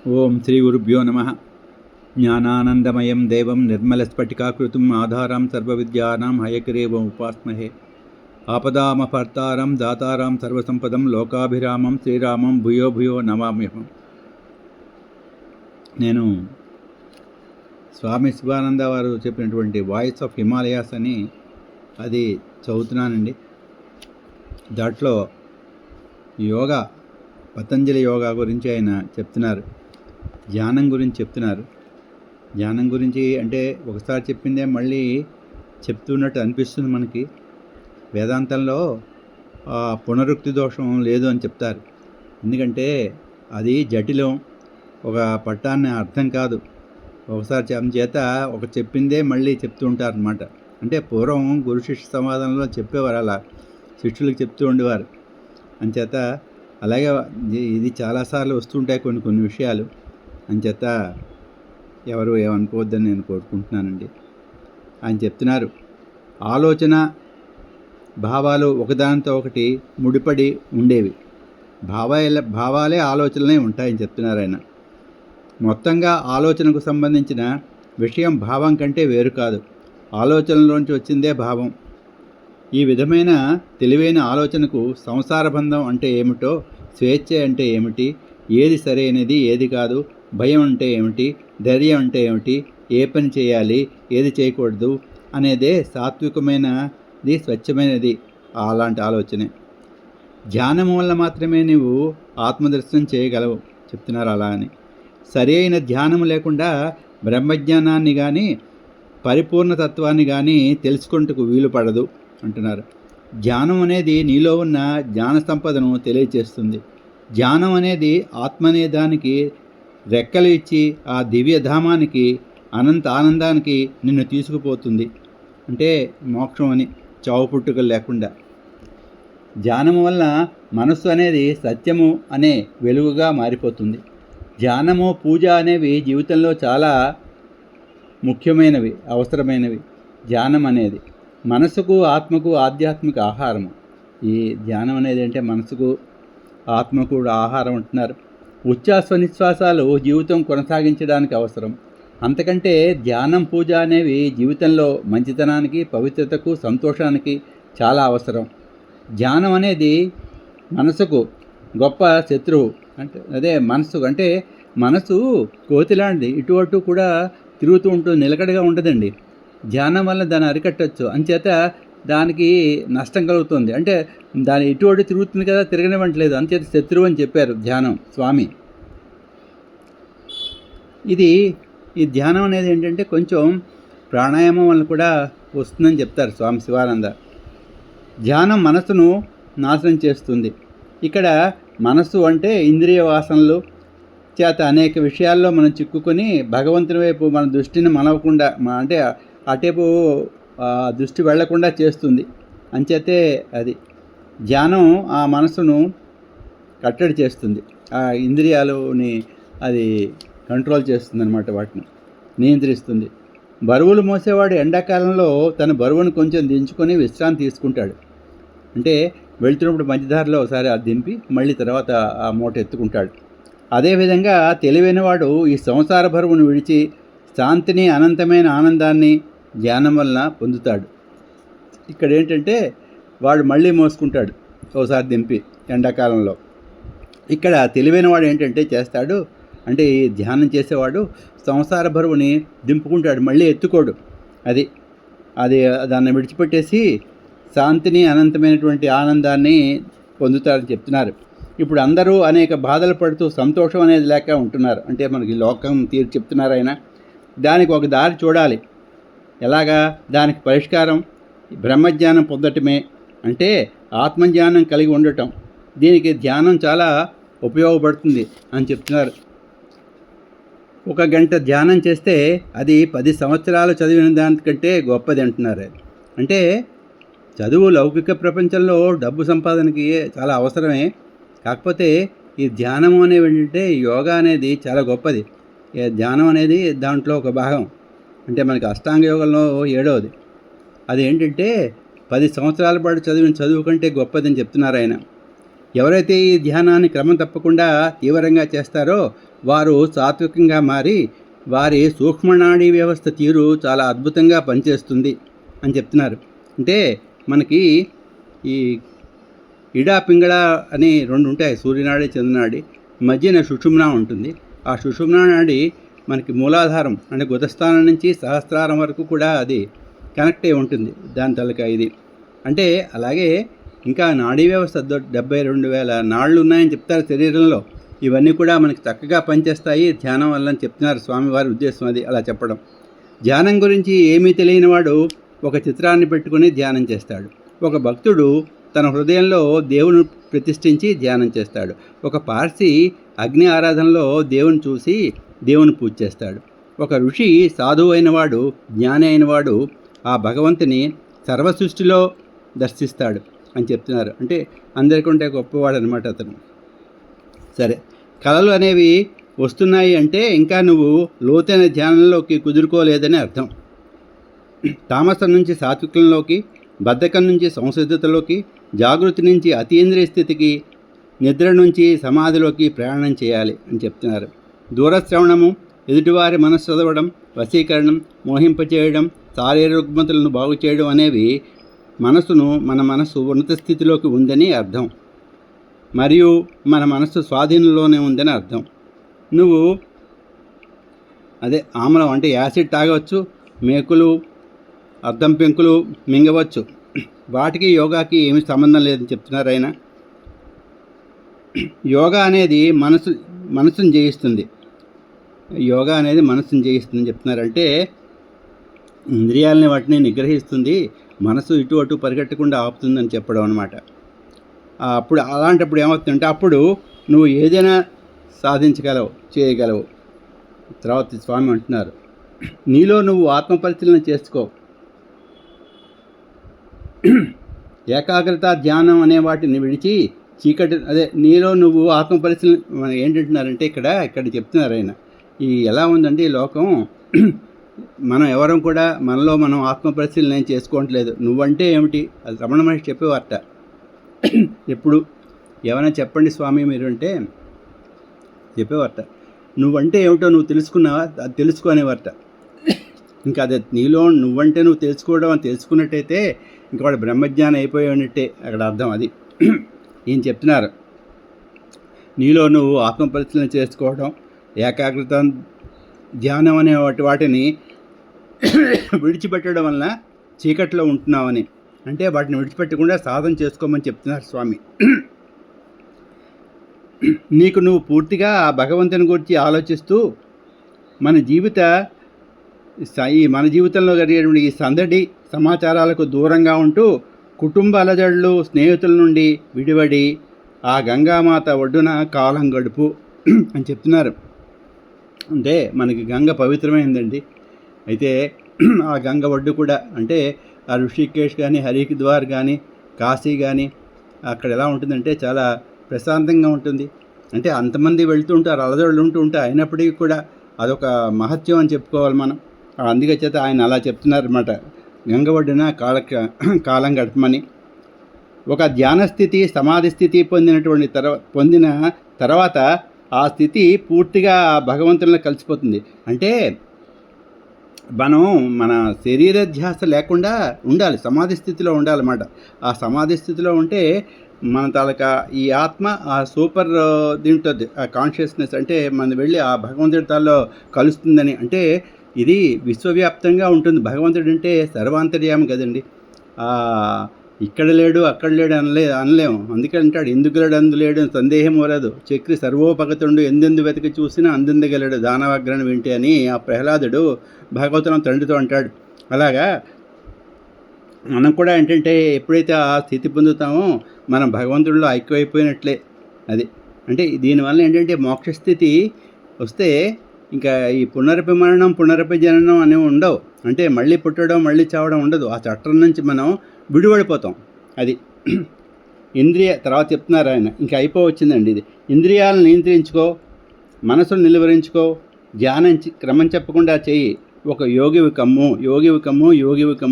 ఓం శ్రీ గురుభ్యో నమః. జ్ఞానానందమయం దేవం నిర్మలస్ఫటికాకృతిం ఆధారం సర్వవిద్యానాం హయగ్రీవం ఉపాస్మహే. ఆపదామపర్తారం దాతారం సర్వసంపదం లోకాభిరామం శ్రీరామం భూయో భూయో నమామ్యహం. నేను స్వామి శివానంద వారు చెప్పినటువంటి వాయిస్ ఆఫ్ హిమాలయాస్ అని అది చదువుతున్నానండి. దాంట్లో యోగా, పతంజలి యోగా గురించి ఆయన చెప్తున్నారు. ధ్యానం గురించి చెప్తున్నారు. ధ్యానం గురించి అంటే ఒకసారి చెప్పిందే మళ్ళీ చెప్తున్నట్టు అనిపిస్తుంది మనకి. వేదాంతంలో పునరుక్తి దోషం లేదు అని చెప్తారు. ఎందుకంటే అది జటిలం, ఒక పట్టాన్ని అర్థం కాదు. ఒకసారి చేత ఒక చెప్పిందే మళ్ళీ చెప్తూ ఉంటారు అన్నమాట. అంటే పూర్వం గురు శిష్య సంవాదంలో చెప్పేవారు, అలా శిష్యులకు చెప్తూ ఉండేవారు. అంచేత అలాగే ఇది చాలాసార్లు వస్తుంటాయి కొన్ని విషయాలు. అంచేత ఎవరు ఏమనుకోవద్దని నేను కోరుకుంటున్నానండి. ఆయన చెప్తున్నారు, ఆలోచన భావాలు ఒకదానితో ఒకటి ముడిపడి ఉండేవి. భావాలే ఆలోచనలే ఉంటాయని చెప్తున్నారు ఆయన. మొత్తంగా ఆలోచనకు సంబంధించిన విషయం భావం కంటే వేరు కాదు. ఆలోచనలోంచి వచ్చిందే భావం. ఈ విధమైన తెలివైన ఆలోచనకు సంసార బంధం అంటే ఏమిటో, స్వేచ్ఛ అంటే ఏమిటి, ఏది సరైనది ఏది కాదు, భయం అంటే ఏమిటి, ధైర్యం అంటే ఏమిటి, ఏ పని చేయాలి ఏది చేయకూడదు అనేదే సాత్వికమైనది, స్వచ్ఛమైనది. అలాంటి ఆలోచనే. ధ్యానం వల్ల మాత్రమే నీవు ఆత్మదర్శనం చేయగలవు చెప్తున్నారు. అలా అని సరి అయిన ధ్యానం లేకుండా బ్రహ్మజ్ఞానాన్ని కానీ పరిపూర్ణతత్వాన్ని కానీ తెలుసుకుంటకు వీలు పడదు అంటున్నారు. ధ్యానం అనేది నీలో ఉన్న జ్ఞాన సంపదను తెలియచేస్తుంది. ధ్యానం అనేది ఆత్మ అనే దానికి రెక్కలు ఇచ్చి ఆ దివ్యధామానికి, అనంత ఆనందానికి నిన్ను తీసుకుపోతుంది. అంటే మోక్షం అని, చావు పుట్టుకలు లేకుండా. ధ్యానము వల్ల మనస్సు అనేది సత్యము అనే వెలుగుగా మారిపోతుంది. ధ్యానము, పూజ అనేవి జీవితంలో చాలా ముఖ్యమైనవి, అవసరమైనవి. ధ్యానం అనేది మనసుకు, ఆత్మకు ఆధ్యాత్మిక ఆహారము. ఈ ధ్యానం అనేది అంటే మనసుకు, ఆత్మకు కూడా ఆహారం అంటున్నారు. ఉచ్ఛ్వాస నిశ్వాసాలు జీవితం కొనసాగించడానికి అవసరం. అంతకంటే ధ్యానం, పూజ అనేవి జీవితంలో మంచితనానికి, పవిత్రతకు, సంతోషానికి చాలా అవసరం. ధ్యానం అనేది మనసుకు గొప్ప శత్రువు. అంటే అదే మనసు అంటే మనసు కోతిలాంటిది, ఇటు అటు కూడా తిరుగుతూ ఉంటుంది, నిలకడగా ఉండదండి. ధ్యానం వల్ల దాన్ని అరికట్టచ్చు. అంచేత దానికి నష్టం కలుగుతుంది. అంటే దాని ఇటువంటి తిరుగుతుంది కదా, తిరగనివ్వట్లేదు. అంచేత శత్రువు అని చెప్పారు ధ్యానం స్వామి. ఈ ధ్యానం అనేది ఏంటంటే కొంచెం ప్రాణాయామం వల్ల కూడా వస్తుందని చెప్తారు స్వామి శివానంద. ధ్యానం మనసును నాశనం చేస్తుంది. ఇక్కడ మనస్సు అంటే ఇంద్రియ వాసనలు చేత అనేక విషయాల్లో మనం చిక్కుకొని భగవంతుని వైపు మన దృష్టిని మలవకుండా, అంటే అటేపు దృష్టి వెళ్లకుండా చేస్తుంది. అంచేతే అది ధ్యానం ఆ మనసును కట్టడి చేస్తుంది. ఆ ఇంద్రియాలని అది కంట్రోల్ చేస్తుంది అన్నమాట, వాటిని నియంత్రిస్తుంది. బరువులు మోసేవాడు ఎండాకాలంలో తన బరువును కొంచెం దించుకొని విశ్రాంతి తీసుకుంటాడు. అంటే వెళ్తున్నప్పుడు మధ్యదారిలో ఒకసారి అది దింపి మళ్ళీ తర్వాత ఆ మూట ఎత్తుకుంటాడు. అదేవిధంగా తెలివైనవాడు ఈ సంసార బరువును విడిచి శాంతిని, అనంతమైన ఆనందాన్ని ధ్యానం వలన పొందుతాడు. ఇక్కడ ఏంటంటే వాడు మళ్ళీ మోసుకుంటాడు ఒకసారి దింపి ఎండాకాలంలో. ఇక్కడ తెలివైన వాడు ఏంటంటే చేస్తాడు అంటే ఈ ధ్యానం చేసేవాడు సంసార బరువుని దింపుకుంటాడు, మళ్ళీ ఎత్తుకోడు. అది దాన్ని విడిచిపెట్టేసి శాంతిని, అనంతమైనటువంటి ఆనందాన్ని పొందుతారని చెప్తున్నారు. ఇప్పుడు అందరూ అనేక బాధలు పడుతూ సంతోషం అనేది లేక ఉంటున్నారు. అంటే మనకి లోకం తీరు చెప్తున్నారు ఆయన. దానికి ఒక దారి చూడాలి. ఎలాగా? దానికి పరిష్కారం బ్రహ్మజ్ఞానం పొందటమే. అంటే ఆత్మజ్ఞానం కలిగి ఉండటం. దీనికి ధ్యానం చాలా ఉపయోగపడుతుంది అని చెప్తున్నారు. 1 గంట ధ్యానం చేస్తే అది 10 సంవత్సరాలు చదివిన దానికంటే గొప్పది అంటున్నారు. అంటే చదువు లౌకిక ప్రపంచంలో డబ్బు సంపాదనకి చాలా అవసరమే. కాకపోతే ఈ ధ్యానం అనేవి ఏంటంటే యోగా అనేది చాలా గొప్పది. ధ్యానం అనేది దాంట్లో ఒక భాగం. అంటే మనకి అష్టాంగ యోగంలో 7వది. అదేంటంటే 10 సంవత్సరాల పాటు చదివిన చదువు కంటే గొప్పదని చెప్తున్నారు ఆయన. ఎవరైతే ఈ ధ్యానాన్ని క్రమం తప్పకుండా తీవ్రంగా చేస్తారో వారు సాత్వికంగా మారి వారి సూక్ష్మనాడీ వ్యవస్థ తీరు చాలా అద్భుతంగా పనిచేస్తుంది అని చెప్తున్నారు. అంటే మనకి ఈ ఇడా పింగళ అని రెండు ఉంటాయి, సూర్యనాడి చంద్రనాడి, మధ్యన సుషుమ్న ఉంటుంది. ఆ సుషుమ్న నాడి మనకి మూలాధారం అంటే గుదస్థానం నుంచి సహస్రారం వరకు కూడా అది కనెక్ట్ అయి ఉంటుంది దాని తలక ఇది. అంటే అలాగే ఇంకా నాడీ వ్యవస్థ 72,000 నాళ్ళు ఉన్నాయని చెప్తారు శరీరంలో. ఇవన్నీ కూడా మనకి చక్కగా పనిచేస్తాయి ధ్యానం వల్ల అని చెప్తున్నారు స్వామివారి ఉద్దేశం అది అలా చెప్పడం. ధ్యానం గురించి ఏమీ తెలియని వాడు ఒక చిత్రాన్ని పెట్టుకుని ధ్యానం చేస్తాడు. ఒక భక్తుడు తన హృదయంలో దేవుని ప్రతిష్ఠించి ధ్యానం చేస్తాడు. ఒక పార్సీ అగ్ని ఆరాధనలో దేవుని చూసి దేవుని పూజ చేస్తాడు. ఒక ఋషి సాధువు అయినవాడు, జ్ఞాని అయినవాడు ఆ భగవంతుని సర్వసృష్టిలో దర్శిస్తాడు అని చెప్తున్నారు. అంటే అందరికంటే గొప్పవాడు అనమాట అతను. సరే, కళలు అనేవి వస్తున్నాయి అంటే ఇంకా నువ్వు లోతైన ధ్యానంలోకి కుదురుకోలేదని అర్థం. తామసం నుంచి సాత్వికంలోకి, బద్ధకం నుంచి సంసిద్ధతలోకి, జాగృతి నుంచి అతీంద్రియ స్థితికి, నిద్ర నుంచి సమాధిలోకి ప్రయాణం చేయాలి అని చెప్తున్నారు. దూరశ్రవణము, ఎదుటివారి మనస్సు చదవడం, వశీకరణం, మోహింపచేయడం, శారీరక రుగ్మతలను బాగు చేయడం అనేవి మన మనస్సు ఉన్నత స్థితిలోకి ఉందని అర్థం. మరియు మన మనస్సు స్వాధీనంలోనే ఉందని అర్థం. నువ్వు ఆమ్లం అంటే యాసిడ్ తాగవచ్చు, మేకులు, అద్దం పెంకులు మింగవచ్చు. వాటికి యోగాకి ఏమి సంబంధం లేదని చెప్తున్నారు ఆయన. యోగా అనేది మనసును జయిస్తుంది. యోగా అనేది మనసును జయిస్తుందని చెప్తున్నారు. అంటే ఇంద్రియాలని వాటిని నిగ్రహిస్తుంది, మనసు ఇటు అటు పరిగెట్టకుండా ఆపుతుందని చెప్పడం అనమాట. అప్పుడు అలాంటప్పుడు ఏమవుతుందంటే అప్పుడు నువ్వు ఏదైనా సాధించగలవు, చేయగలవు. తర్వాత స్వామి అంటున్నారు, నీలో నువ్వు ఆత్మపరిశీలన చేసుకో. ఏకాగ్రత, ధ్యానం అనే వాటిని విడిచి చీకటి నీలో నువ్వు ఆత్మపరిశీలన ఏంటంటున్నారంటే ఇక్కడ చెప్తున్నారు ఆయన. ఎలా ఉందంటే ఈ లోకం, మనం ఎవరం కూడా మనలో మనం ఆత్మపరిశీలన ఏం చేసుకోవట్లేదు. నువ్వంటే ఏమిటి అది రమణ మహర్షి చెప్పేవారట. ఎప్పుడు ఏమైనా చెప్పండి స్వామి మీరు అంటే చెప్పేవారట. నువ్వంటే ఏమిటో నువ్వు తెలుసుకున్నావా, అది తెలుసుకునేవారట. ఇంకా అదే నీలో నువ్వంటే నువ్వు తెలుసుకోవడం అని తెలుసుకున్నట్టయితే ఇంకా వాడు బ్రహ్మజ్ఞానం అయిపోయినట్టే అక్కడ అర్థం. అది ఏం చెప్తున్నారు, నీలో నువ్వు ఆత్మపరిశీలన చేసుకోవడం, ఏకాగ్రత, ధ్యానం అనే వాటిని విడిచిపెట్టడం వలన చీకట్లో ఉంటున్నావని. అంటే వాటిని విడిచిపెట్టకుండా సాధన చేసుకోమని చెప్తున్నారు స్వామి. నీకు నువ్వు పూర్తిగా ఆ భగవంతుని గురించి ఆలోచిస్తూ మన జీవితంలో జరిగేటువంటి ఈ సందడి సమాచారాలకు దూరంగా ఉంటూ కుటుంబ అలజడులు, స్నేహితుల నుండి విడివడి ఆ గంగామాత ఒడ్డున కాలం గడుపు అని చెప్తున్నారు. అంటే మనకి గంగ పవిత్రమైందండి. అయితే ఆ గంగ ఒడ్డు కూడా అంటే ఆ ఋషికేశ్ కానీ, హరిద్వార్ కానీ, కాశీ కానీ అక్కడ ఎలా ఉంటుందంటే చాలా ప్రశాంతంగా ఉంటుంది. అంటే అంతమంది వెళ్తూ ఉంటారు, అలజడులు ఉంటూ ఉంటాయి, అయినప్పటికీ కూడా అదొక మహత్యం అని చెప్పుకోవాలి మనం. అందుకే చేత ఆయన అలా చెప్తున్నారన్నమాట, గంగ ఒడ్డున కాలం గడపమని. ఒక ధ్యాన స్థితి, సమాధి స్థితి పొందిన తర్వాత ఆ స్థితి పూర్తిగా భగవంతునిలో కలిసిపోతుంది. అంటే మనం మన శరీర ధ్యాస లేకుండా ఉండాలి, సమాధి స్థితిలో ఉండాలన్నమాట. ఆ సమాధి స్థితిలో ఉంటే మన తాలూకా ఈ ఆత్మ ఆ సూపర్ దీంట్లో ఆ కాన్షియస్నెస్ అంటే మనం వెళ్ళి ఆ భగవంతుడి తాల్లో కలుస్తుందని. అంటే ఇది విశ్వవ్యాప్తంగా ఉంటుంది. భగవంతుడు అంటే సర్వాంతర్యామి కదండి. ఇక్కడ లేడు అక్కడ లేడు అనలేము. అందుకే అంటాడు, ఎందుకు లేడు అందులేడు సందేహం వలదు, చక్రి సర్వోపగతుండు ఎందెందు వెతికి చూసినా అందిందగలడు దానవాగ్రహణ వింటే అని ఆ ప్రహ్లాదుడు భాగవతం తండ్రితో అంటాడు. అలాగా మనం కూడా ఏంటంటే ఎప్పుడైతే ఆ స్థితి పొందుతామో మనం భగవంతుడిలో ఐక్యమైపోయినట్లే. అది అంటే దీనివల్ల ఏంటంటే మోక్షస్థితి వస్తే ఇంకా ఈ పునరపి జననం అనేవి ఉండవు. అంటే మళ్ళీ పుట్టడం మళ్ళీ చావడం ఉండదు. ఆ చట్టం నుంచి మనం విడిపడిపోతాం. అది తర్వాత చెప్తున్నారు ఆయన, ఇంకా అయిపోవచ్చిందండి ఇది. ఇంద్రియాలను నియంత్రించుకో, మనసును నిలువరించుకో, ధ్యానం క్రమం చెప్పకుండా చేయి. ఒక యోగివి కమ్ము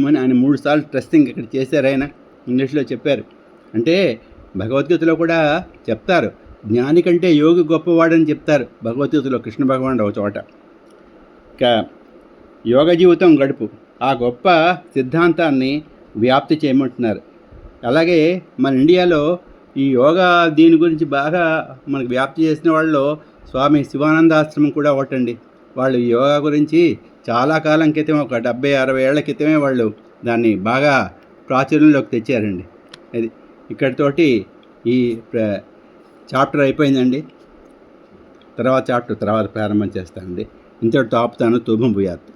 అని ఆయన 3 సార్లు ట్రస్టింగ్ ఇక్కడ చేశారు. ఆయన ఇంగ్లీష్లో చెప్పారు. అంటే భగవద్గీతలో కూడా చెప్తారు, జ్ఞాని కంటే యోగి గొప్పవాడని చెప్తారు భగవద్గీతలో కృష్ణ భగవానుడు ఒక చోట. ఇంకా యోగ జీవితం గడుపు, ఆ గొప్ప సిద్ధాంతాన్ని వ్యాప్తి చేయమంటున్నారు. అలాగే మన ఇండియాలో ఈ యోగా దీని గురించి బాగా మనకు వ్యాప్తి చేసిన వాళ్ళలో స్వామి శివానంద ఆశ్రమం కూడా ఒకటండి. వాళ్ళు ఈ యోగా గురించి చాలా కాలం క్రితం, ఒక 70-60 ఏళ్ల క్రితమే వాళ్ళు దాన్ని బాగా ప్రాచుర్యంలోకి తెచ్చారండి. అది ఇక్కడితోటి ఈ చాప్టర్ అయిపోయిందండి. తర్వాత చాప్టర్ తర్వాత ప్రారంభం చేస్తానండి. ఇంతటితో ఆపుతాను. శుభం భూయాత్.